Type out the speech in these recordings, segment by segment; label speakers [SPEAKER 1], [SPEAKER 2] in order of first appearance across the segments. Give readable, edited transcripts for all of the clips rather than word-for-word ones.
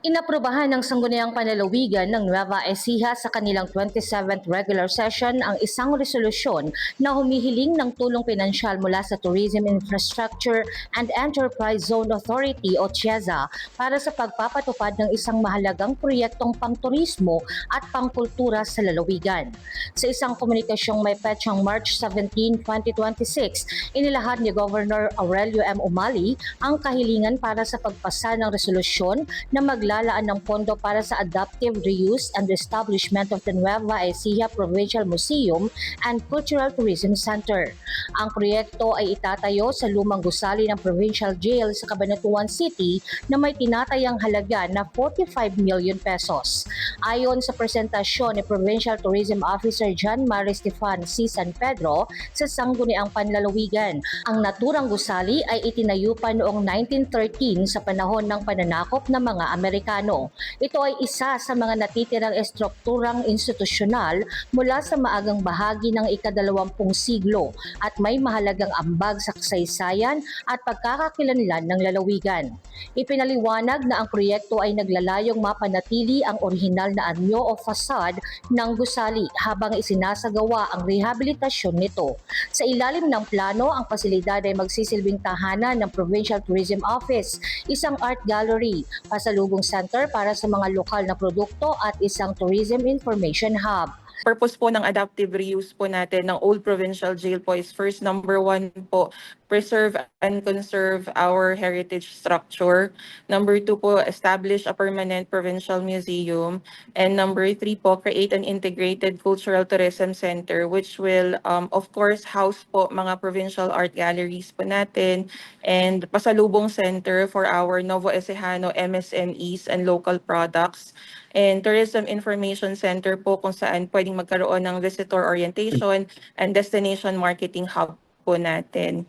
[SPEAKER 1] Inaprubahan ng Sangguniang Panlalawigan ng Nueva Ecija sa kanilang 27th regular session ang isang resolusyon na humihiling ng tulong pinansyal mula sa Tourism Infrastructure and Enterprise Zone Authority o TIEZA para sa pagpapatupad ng isang mahalagang proyektong pangturismo at pangkultura sa lalawigan. Sa isang komunikasyong may petsang March 17, 2026, inilahad ni Governor Aurelio M. Umali ang kahilingan para sa pagpasa ng resolusyon na maglalaan ng pondo para sa adaptive reuse and establishment of the Nueva Ecija Provincial Museum and Cultural Tourism Center. Ang proyekto ay itatayo sa lumang gusali ng Provincial Jail sa Cabanatuan City na may tinatayang halaga na 45 million pesos. Ayon sa presentasyon ni Provincial Tourism Officer John Maris Stefan C. San Pedro sa Sangguniang Panlalawigan, ang naturang gusali ay itinayo pa noong 1913 sa panahon ng pananakop ng mga Amerikano. Ito ay isa sa mga natitirang estrukturang institusyonal mula sa maagang bahagi ng ika-20 siglo at may mahalagang ambag sa kasaysayan at pagkakakilanlan ng lalawigan. Ipinaliwanag na ang proyekto ay naglalayong mapanatili ang orihinal na anyo o facade ng gusali habang isinasagawa ang rehabilitasyon nito. Sa ilalim ng plano, ang pasilidad ay magsisilbing tahanan ng Provincial Tourism Office, isang art gallery, pasalubong center para sa mga lokal na produkto at isang tourism information hub.
[SPEAKER 2] Purpose po ng adaptive reuse po natin ng Old Provincial Jail po is first, number one po, preserve and conserve our heritage structure. Number two po, establish a permanent provincial museum. And number three po, create an integrated cultural tourism center which will of course house po mga provincial art galleries po natin and pasalubong center for our Novo Ecijano MSMEs and local products. And Tourism Information Center po kung saan pwedeng magkaroon ng visitor orientation and destination marketing hub po natin.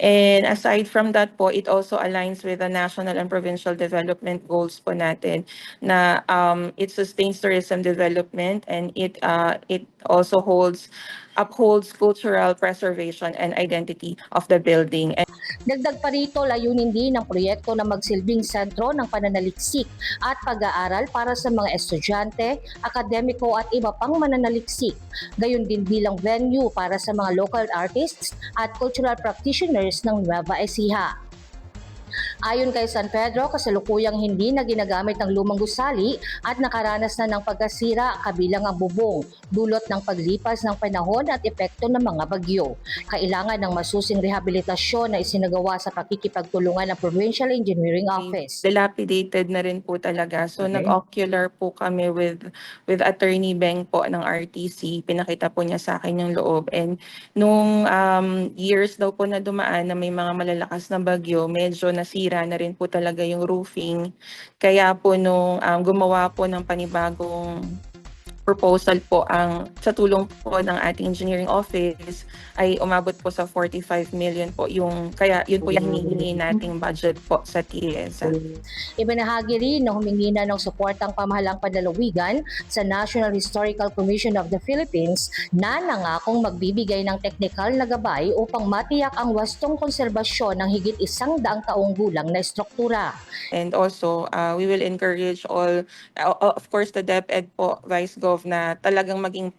[SPEAKER 2] And aside from that po, it also aligns with the national and provincial development goals po natin na it sustains tourism development and it also upholds cultural preservation and identity of the building.
[SPEAKER 1] Dagdag pa rito, layunin din ng proyekto na magsilbing sentro ng pananaliksik at pag-aaral para sa mga estudyante, akademiko at iba pang mananaliksik. Gayon din bilang venue para sa mga local artists at cultural practitioners ng Nueva Ecija. Ayon kay San Pedro, kasalukuyang hindi na ginagamit ng lumang gusali at nakaranas na ng pagkasira kabilang ang bubong, dulot ng paglipas ng panahon at epekto ng mga bagyo. Kailangan ng masusing rehabilitasyon na isinagawa sa pakikipagtulungan ng Provincial Engineering Office.
[SPEAKER 2] Dilapidated na rin po talaga. So nag-ocular po kami with Attorney Beng po ng RTC. Pinakita po niya sa akin yung loob. And nung years daw po na dumaan na may mga malalakas na bagyo, medyo nasira na rin po talaga yung roofing. Kaya po nung gumawa po ng panibagong proposal po sa tulong po ng ating engineering office ay umabot po sa 45 million po kaya yun po yung hinihingi nating budget po sa TIEZA.
[SPEAKER 1] Ibinahagi rin na humingi na ng suportang pamahalang panlalawigan sa National Historical Commission of the Philippines na nangakong magbibigay ng teknikal na gabay upang matiyak ang wastong konserbasyon ng higit 100 taong gulang na estruktura.
[SPEAKER 2] And also, we will encourage all, of course, the DepEd po, Vice Gov, na talagang maging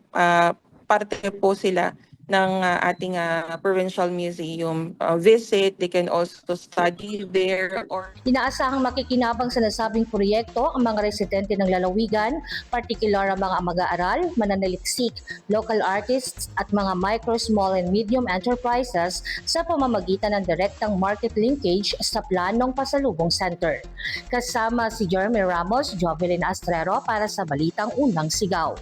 [SPEAKER 2] parte po sila ng ating provincial museum visit. They can also study there.
[SPEAKER 1] Inaasahang makikinabang sa nasabing proyekto ang mga residente ng lalawigan, partikular ang mga mag-aaral, mananaliksik, local artists at mga micro, small and medium enterprises sa pamamagitan ng direktang market linkage sa planong pasalubong center. Kasama si Jeremy Ramos, Jovelyn Astrero para sa Balitang Unang Sigaw.